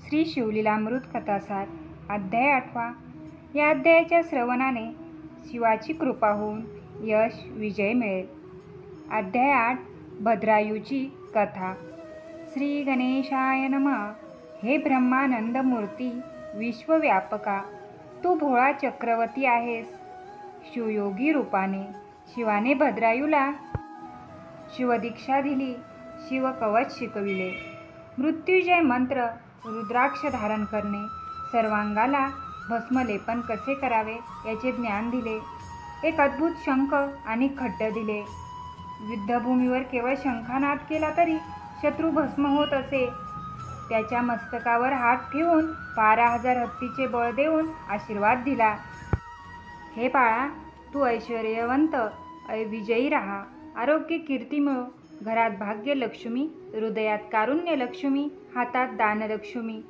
श्री शिवलीलामृत कथासार अध्याय 8. या अध्यायाच्या श्रवणाने शिवाची कृपा होऊन यश विजय मिळेल. अध्याय 8. भद्रायूची कथा. श्री गणेशाय नमः. हे ब्रह्मानंद मूर्ती विश्वव्यापका, तू भोळा चक्रवर्ती आहेस. शिवयोगी रूपाने शिवाने भद्रायूला शिवदीक्षा दिली, शिवकवच शिकविले, मृत्युंजय मंत्र, रुद्राक्ष धारण करणे, सर्वांगाला भस्मलेपन कसे करावे याचे ज्ञान दिले, एक अद्भुत शंख आणि खड्ड दिले. युद्धभूमीवर केवळ शंखानाद केला तरी शत्रू भस्म होत असे. त्याच्या मस्तकावर हात ठेवून 12,000 हत्तीचे बळ देऊन आशीर्वाद दिला. हे बाळा, तू ऐश्वर्यवंत विजयी राहा, आरोग्य कीर्ती मिळो, घरात भाग्य लक्ष्मी, हृदयात कारुण्य लक्ष्मी, हातात दानलक्ष्मी,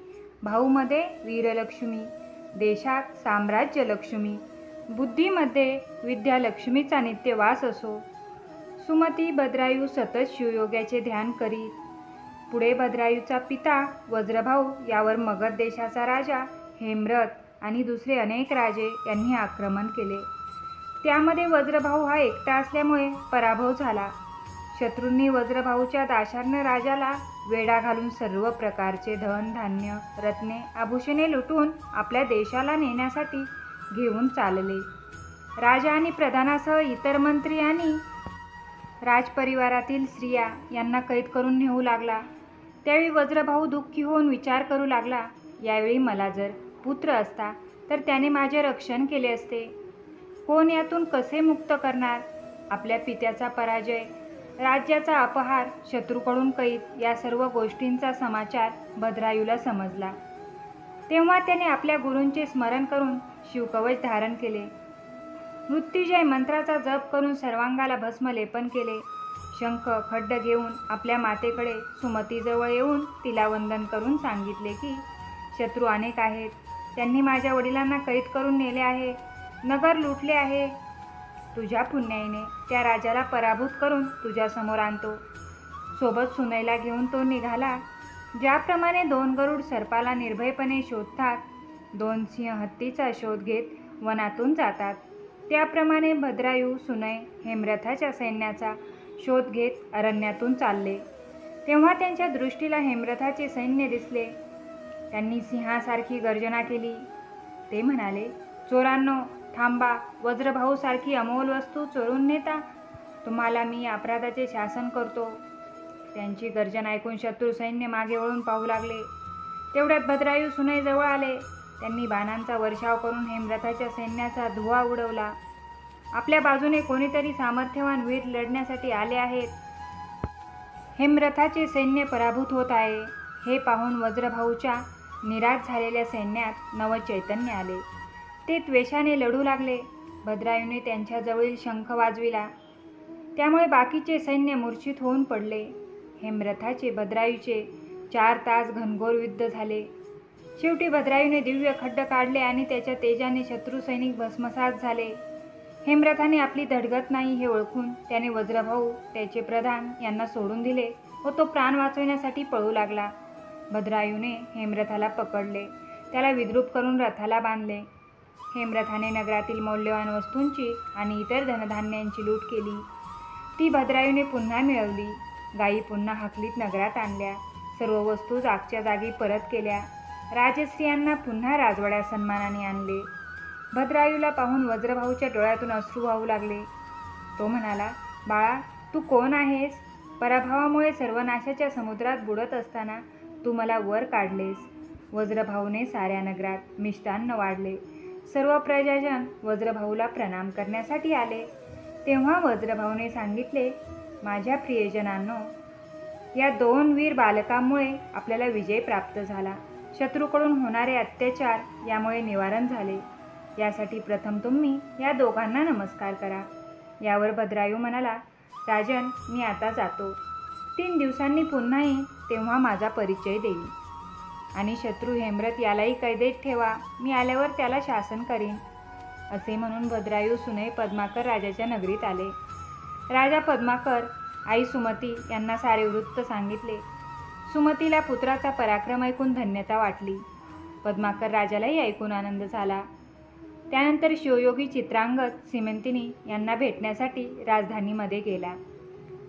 भाऊमध्ये वीरलक्ष्मी, देशात साम्राज्य लक्ष्मी, बुद्धीमध्ये विद्यालक्ष्मीचा नित्य वास असो. सुमती भद्रायू सतत शिवयोगाचे ध्यान करीत. पुढे भद्रायूचा पिता वज्रभाऊ यावर मगध देशाचा राजा हेमरथ आणि दुसरे अनेक राजे यांनी आक्रमण केले. त्यामध्ये वज्रभाऊ हा एकटा असल्यामुळे पराभव झाला. शत्रूंनी वज्रभाऊच्या दाशार्ण राजाला वेढा घालून सर्व प्रकारचे धन धान्य रत्ने आभूषणे लुटून आपल्या देशाला नेण्यासाठी घेऊन चालले. राजा आणि प्रधानासह इतर मंत्री आणि राजपरिवारातील स्त्रिया यांना कैद करून नेऊ लागला. त्यावेळी वज्रभाऊ दुःखी होऊन विचार करू लागला, यावेळी मला जर पुत्र असता तर त्याने माझे रक्षण केले असते. कोण यातून कसे मुक्त करणार? आपल्या पित्याचा पराजय, राज्याचा अपहार, शत्रूकडून कैद या सर्व गोष्टींचा समाचार भद्रायूला समजला. तेव्हा त्याने आपल्या गुरूंचे स्मरण करून शिवकवच धारण केले. मृत्युंजय मंत्राचा जप करून सर्वांगाला भस्मलेपन केले. शंख खड्ड घेऊन आपल्या मातेकडे सुमतीजवळ येऊन तिला वंदन करून सांगितले की शत्रू अनेक आहेत. त्यांनी माझ्या वडिलांना कैद करून नेले आहे, नगर लुटले आहे. तुझ्या पुण्याईने त्या राजाला पराभूत करून तुझ्यासमोर आणतो. सोबत सुनैला घेऊन तो निघाला. ज्याप्रमाणे 2 गरुड सर्पाला निर्भयपणे शोधतात, 2 सिंह हत्तीचा शोध घेत वनातून जातात, त्याप्रमाणे भद्रायू सुनै हेमरथाच्या सैन्याचा शोध घेत अरण्यातून चालले. तेव्हा त्यांच्या दृष्टीला हेमरथाचे सैन्य दिसले. त्यांनी सिंहासारखी गर्जना केली. ते म्हणाले, चोरांनो थांबा, वज्रभाऊसारखी अमोल वस्तू चोरून नेता, तुम्हाला मी अपराधाचे शासन करतो. त्यांची गर्जना ऐकून शत्रू सैन्य मागे वळून पाहू लागले. तेवढ्यात भद्रायू सुनैजवळ आले. त्यांनी बाणांचा वर्षाव करून हेमरथाच्या सैन्याचा धुव्वा उडवला. आपल्या बाजूने कोणीतरी सामर्थ्यवान वीर लढण्यासाठी आले आहेत. हेमरथाचे सैन्य पराभूत होत आहे. हे पाहून वज्रभाऊच्या निराश झालेल्या सैन्यात नवचैतन्य आले. ते त्वेषाने लढू लागले. भद्रायूने त्यांच्याजवळील शंख वाजविला. त्यामुळे बाकीचे सैन्य मूर्छित होऊन पडले. हेमरथाचे भद्रायूचे 4 तास घनघोर युद्ध झाले. शेवटी भद्रायूने दिव्य खड्ड काढले आणि त्याच्या तेजाने शत्रू सैनिक भस्मसात झाले. हेमरथाने आपली धडगत नाही हे ओळखून त्याने वज्रभाऊ, त्याचे प्रधान यांना सोडून दिले व तो प्राण वाचविण्यासाठी पळू लागला. भद्रायूने हेमरथाला पकडले, त्याला विद्रूप करून रथाला बांधले. हेमरथाने नगरातील मौल्यवान वस्तूंची आणि इतर धनधान्यांची लूट केली. ती भद्रायूने पुन्हा मिळवली. गायी पुन्हा हाकलीत नगरात आणल्या. सर्व वस्तू जागच्या जागी परत केल्या. राजस्त्रियांना पुन्हा राजवाड्यात सन्मानाने आणले. भद्रायूला पाहून वज्रभाऊच्या डोळ्यातून अश्रू वाहू लागले. तो म्हणाला, बाळा, तू कोण आहेस? पराभवामुळे सर्वनाशाच्या समुद्रात बुडत असताना तू मला वर काढलेस. वज्रभाऊने साऱ्या नगरात मिष्टान्न वाढले. सर्व प्रजाजन वज्रभाऊला प्रणाम करण्यासाठी आले. तेव्हा वज्रभाऊने सांगितले, माझ्या प्रियजनांनो, या 2 वीर बालकांमुळे आपल्याला विजय प्राप्त झाला. शत्रूकडून होणारे अत्याचार यामुळे निवारण झाले. यासाठी प्रथम तुम्ही या दोघांना नमस्कार करा. यावर भद्रायू म्हणाला, राजन, मी आता जातो. 3 दिवसांनी पुन्हा येईन, तेव्हा माझा परिचय देईन. आणि शत्रू हेमरथ यालाही कैदेत ठेवा, मी आल्यावर त्याला शासन करीन. असे म्हणून भद्रायू सुनै पद्माकर राजाच्या नगरीत आले. राजा पद्माकर आई सुमती यांना सारे वृत्त सांगितले. सुमतीला पुत्राचा पराक्रम ऐकून धन्यता वाटली. पद्माकर राजालाही ऐकून आनंद झाला. त्यानंतर शिवयोगी चित्रांगद सीमंतिनी यांना भेटण्यासाठी राजधानीमध्ये गेला.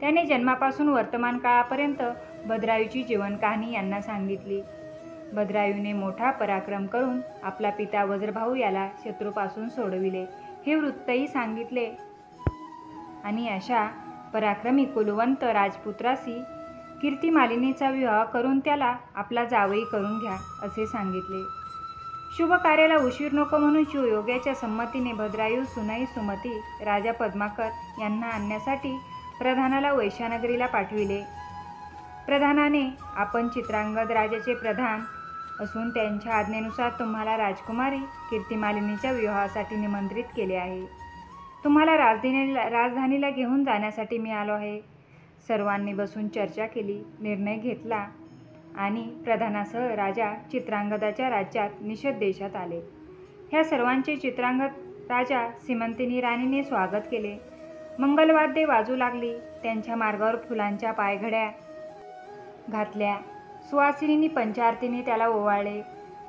त्याने जन्मापासून वर्तमान काळापर्यंत भद्रायूची जीवन कहाणी यांना सांगितली. भद्रायूने मोठा पराक्रम करून आपला पिता वज्रभाऊ याला शत्रूपासून सोडविले हे वृत्तही सांगितले आणि अशा पराक्रमी कुलवंत राजपुत्राशी कीर्तिमालिनीचा विवाह करून त्याला आपला जावई करून घ्या असे सांगितले. शुभ कार्याला उशीर नको म्हणून शिवयोग्याच्या संमतीने भद्रायू सुनई सुमती राजा पद्माकर यांना आणण्यासाठी प्रधानाला वैशानगरीला पाठविले. प्रधानाने आपण चित्रांगद राजाचे प्रधान असून त्यांच्या आज्ञेनुसार तुम्हाला राजकुमारी कीर्तिमालिनीच्या विवाहासाठी निमंत्रित केले आहे. तुम्हाला राजधानीला घेऊन जाण्यासाठी मी आलो आहे. सर्वांनी बसून चर्चा केली, निर्णय घेतला आणि प्रधानासह राजा चित्रांगदाच्या राज्यात निषद देशात आले. ह्या सर्वांचे चित्रांगद राजा सीमंतिनी राणीने स्वागत केले. मंगलवाद्ये वाजू लागली. त्यांच्या मार्गावर फुलांच्या पायघड्या घातल्या. सुवासिनींनी पंचारतीने त्याला ओवाळले.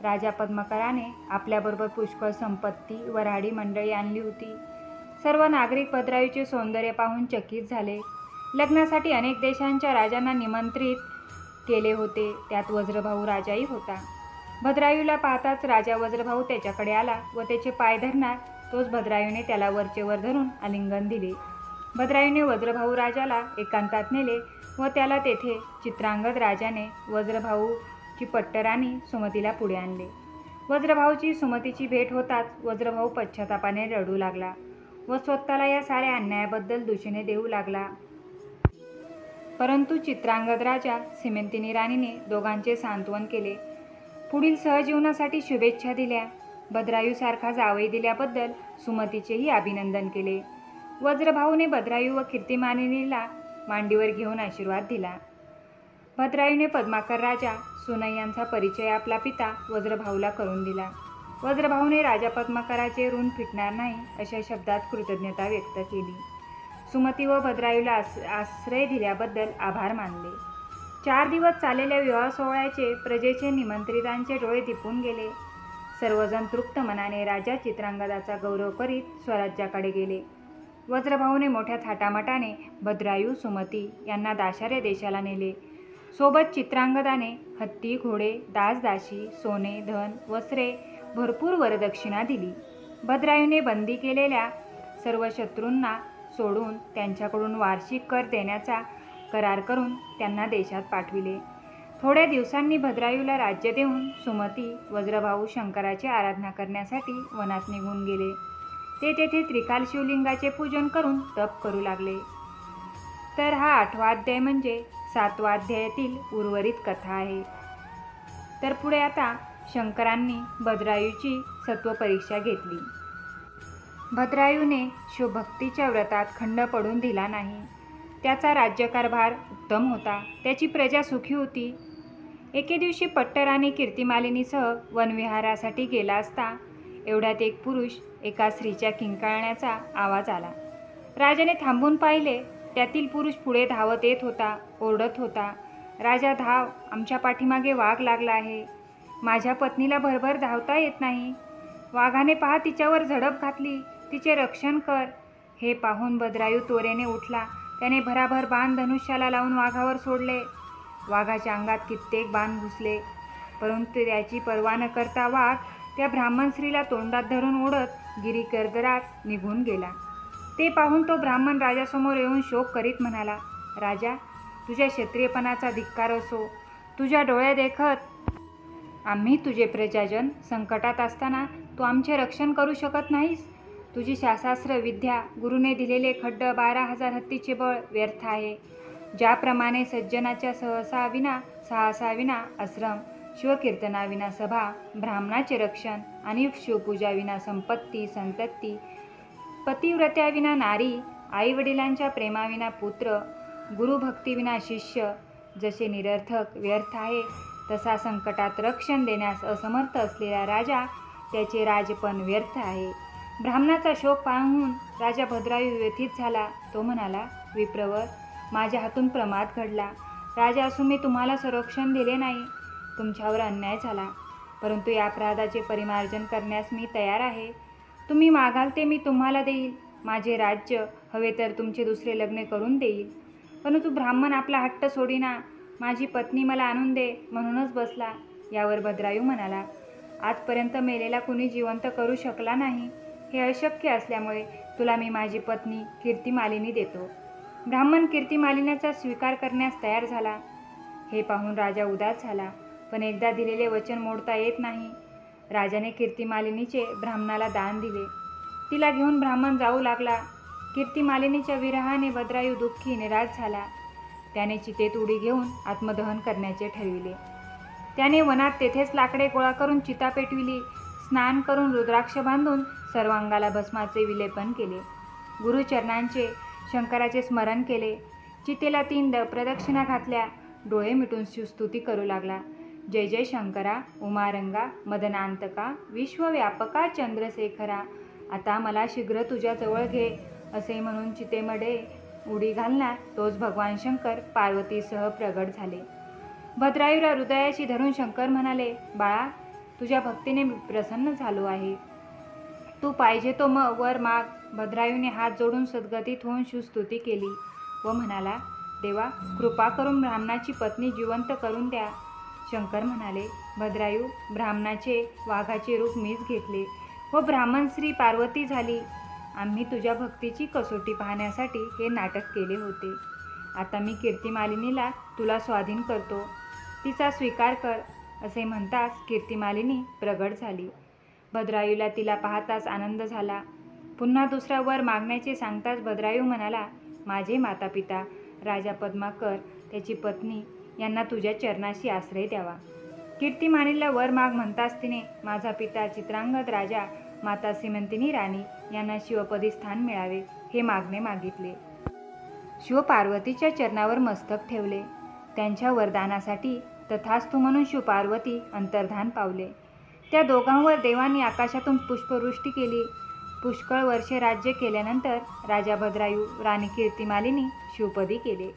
राजा पद्माकराने आपल्याबरोबर पुष्कळ संपत्ती वऱ्हाडी मंडळी आणली होती. सर्व नागरिक भद्रायूचे सौंदर्य पाहून चकित झाले. लग्नासाठी अनेक देशांच्या राजांना निमंत्रित केले होते. त्यात वज्रभाऊ राजाही होता. भद्रायूला पाहताच राजा वज्रभाऊ त्याच्याकडे आला व त्याचे पाय धरणार तोच भद्रायूने त्याला वरचेवर धरून आलिंगन दिले. भद्रायूने वज्रभाऊ राजाला एकांतात नेले व त्याला तेथे चित्रांगद राजाने वज्रभाऊची पट्टराणी सुमतीला पुढे आणले. वज्रभाऊची सुमतीची भेट होताच वज्रभाऊ पश्चातापाने रडू लागला व स्वतःला या साऱ्या अन्यायाबद्दल दूषणे देऊ लागला. परंतु चित्रांगद राजा सीमंतिनी राणीने दोघांचे सांत्वन केले. पुढील सहजीवनासाठी शुभेच्छा दिल्या. भद्रायूसारखा जावई दिल्याबद्दल सुमतीचेही अभिनंदन केले. वज्रभाऊने भद्रायू व कीर्तिमालिनीला मांडीवर घेऊन आशीर्वाद दिला. भद्रायूने पद्माकर राजा सुनई यांचा परिचय आपला पिता वज्रभाऊला करून दिला. वज्रभाऊने राजा पद्माकराचे ऋण फिटणार नाही अशा शब्दात कृतज्ञता व्यक्त केली. सुमती व भद्रायूला आश्रय दिल्याबद्दल आभार मानले. 4 दिवस चाललेल्या विवाह सोहळ्याचे प्रजेचे निमंत्रितांचे डोळे दिपून गेले. सर्वजण तृप्त मनाने राजा चित्रांगदाचा गौरव करीत स्वराज्याकडे गेले. वज्रभाऊने मोठ्या थाटामाटाने भद्रायू सुमती यांना दाशार्य देशाला नेले. सोबत चित्रांगदाने हत्ती घोडे दासदासी सोने धन वस्त्रे भरपूर वरदक्षिणा दिली. भद्रायूने बंदी केलेल्या सर्व शत्रूंना सोडून त्यांच्याकडून वार्षिक कर देण्याचा करार करून त्यांना देशात पाठविले. थोड्या दिवसांनी भद्रायूला राज्य देऊन सुमती वज्रभाऊ शंकराची आराधना करण्यासाठी वनात निघून गेले. ते तेथे त्रिकाल शिवलिंगाचे पूजन करून तप करू लागले. तर हा 8वा अध्याय म्हणजे 7व्या अध्यायातील उर्वरित कथा आहे. तर पुढे आता शंकरांनी भद्रायूची सत्वपरीक्षा घेतली. भद्रायूने शिवभक्तीच्या व्रतात खंड पडून दिला नाही. त्याचा राज्यकारभार उत्तम होता. त्याची प्रजा सुखी होती. एके दिवशी पट्टराणी कीर्तिमालिनीसह वनविहारासाठी गेला असता एवढ्यात एक पुरुष एका स्त्रीच्या किंकाळण्याचा आवाज आला. राजाने थांबून पाहिले. त्यातील पुरुष पुढे धावत येत होता, ओरडत होता, राजा धाव, आमच्या पाठीमागे वाघ लागला आहे. माझ्या पत्नीला भरभर धावता येत नाही. वाघाने पहा तिच्यावर झडप घातली. तिचे रक्षण कर. हे पाहून भद्रायू त्वरेने उठला. त्याने भराभर बाण धनुष्याला लावून वाघावर सोडले. वाघाच्या अंगात कित्येक बाण घुसले, परंतु त्याची पर्वा न करता वाघ त्या ब्राह्मण स्त्रीला तोंडात धरून ओढत गिरीकर्दरात निघून गेला. ते पाहून तो ब्राह्मण राजासमोर येऊन शोक करीत म्हणाला, राजा, तुझ्या क्षत्रियपणाचा धिक्कार असो. तुझ्या डोळ्या देखत आम्ही तुझे प्रजाजन संकटात असताना तू आमचे रक्षण करू शकत नाहीस. तुझी शास्त्र विद्या, गुरुने दिलेले खड्ड 12,000 हत्तीचे बळ व्यर्थ आहे. ज्याप्रमाणे सज्जनाच्या साहसाविना आश्रम, शिवकीर्तनाविना सभा, ब्राह्मणाचे रक्षण आणि शिवपूजाविना संपत्ती संतती, पतिव्रत्याविना नारी, आईवडिलांच्या प्रेमाविना पुत्र, गुरुभक्तीविना शिष्य जसे निरर्थक व्यर्थ आहे, तसा संकटात रक्षण देण्यास असमर्थ असलेला राजा त्याचे राजपण व्यर्थ आहे. ब्राह्मणाचा शोक पाहून राजा भद्रायू व्यथित झाला. तो म्हणाला, विप्रवर, माझ्या हातून प्रमाद घडला. राजा असून मी तुम्हाला संरक्षण दिले नाही. तुमच्यावर अन्याय झाला, परंतु या अपराधाचे परिमार्जन करण्यास मी तयार आहे. तुम्ही मागाल ते मी तुम्हाला देईल. माझे राज्य हवे तर तुमचे दुसरे लग्न करून देईल. परंतु ब्राह्मण आपला हट्ट सोडीना. माझी पत्नी मला आणून दे म्हणूनच बसला. यावर भद्रायू म्हणाला, आजपर्यंत मेलेला कुणी जिवंत करू शकला नाही. हे अशक्य असल्यामुळे तुला मी माझी पत्नी कीर्तिमालिनी देतो. ब्राह्मण कीर्तिमालिनीचा स्वीकार करण्यास तयार झाला. हे पाहून राजा उदास झाला, पण एकदा दिलेले वचन मोडता येत नाही. राजाने कीर्तिमालिनीचे ब्राह्मणाला दान दिले. तिला घेऊन ब्राह्मण जाऊ लागला. कीर्तिमालिनीच्या विरहाने भद्रायू दुःखी निराश झाला. त्याने चितेत उडी घेऊन आत्मदहन करण्याचे ठरविले. त्याने वनात तेथेच लाकडे गोळा करून चिता पेटविली. स्नान करून रुद्राक्ष बांधून सर्वांगाला भस्माचे विलेपन केले. गुरुचरणांचे शंकराचे स्मरण केले. चितेला 3 प्रदक्षिणा घातल्या. डोळे मिटून शिवस्तुती करू लागला. जय जय शंकरा, उमारंगा, मदनांतका, विश्वव्यापका, चंद्रशेखरा, आता मला शीघ्र तुझ्या जवळ घे, असे म्हणून चितेमध्ये उडी घालणार तोच भगवान शंकर पार्वतीसह प्रगट झाले. भद्रायूला हृदयाशी धरून शंकर म्हणाले, बाळा, तुझ्या भक्तीने मी प्रसन्न झालो आहे. तू पाहिजे तो वर माग. भद्रायूने हात जोडून सद्गतीत होऊन शिवस्तुती केली व म्हणाला, देवा, कृपा करून ब्राह्मणाची पत्नी जिवंत करून द्या. शंकर म्हणाले, भद्रायू, ब्राह्मणाचे वाघाचे रूप मीच घेतले व ब्राह्मण श्री पार्वती झाली. आम्ही तुझ्या भक्तीची कसोटी पाहण्यासाठी हे नाटक केले होते. आता मी कीर्तिमालिनीला तुला स्वाधीन करतो. तिचा स्वीकार कर. असे म्हणताच कीर्तिमालिनी प्रगट झाली. भद्रायूला तिला पाहताच आनंद झाला. पुन्हा दुसरा वर मागण्याचे सांगताच भद्रायू म्हणाला, माझे मातापिता राजा पद्माकर, त्याची पत्नी यांना तुझ्या चरणाशी आश्रय द्यावा. कीर्तिमालिनीला वर माग म्हणताच तिने माझा पिता चित्रांगद राजा, माता सीमंतिनी राणी यांना शिवपदी स्थान मिळावे हे मागणे मागितले. शिवपार्वतीच्या चरणावर मस्तक ठेवले. त्यांच्या वरदानासाठी तथास्तु म्हणून शिवपार्वती अंतर्धान पावले. त्या दोघांवर देवांनी आकाशातून पुष्पवृष्टी केली. पुष्कळ वर्षे राज्य केल्यानंतर राजा भद्रायू राणी कीर्तिमालिनी शिवपदी गेले.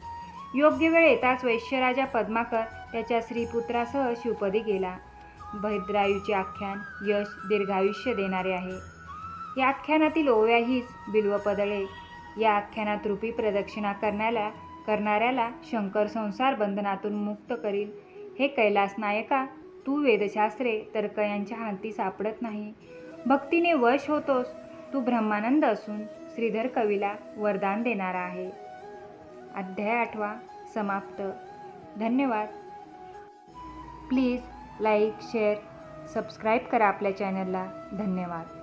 योग्य वेळ येताच वैश्यराजा पद्माकर त्याच्या स्त्रीपुत्रासह शिवपदी गेला. भद्रायूचे आख्यान यश दीर्घायुष्य देणारे आहे. या आख्यानातील ओव्या हीच बिल्वपदळे. या आख्यानात रूपी प्रदक्षिणा करणाऱ्याला शंकर संसार बंधनातून मुक्त करील. हे कैलास नायका, तू वेदशास्त्रे तर्क यांच्या हाती सापडत नाही. भक्तीने वश होतोस. तू ब्रह्मानंद असून श्रीधर कवीला वरदान देणारा आहे. अध्याय 8 समाप्त. धन्यवाद. प्लीज लाईक, शेअर, सबस्क्राईब करा आपल्या चॅनलला. धन्यवाद.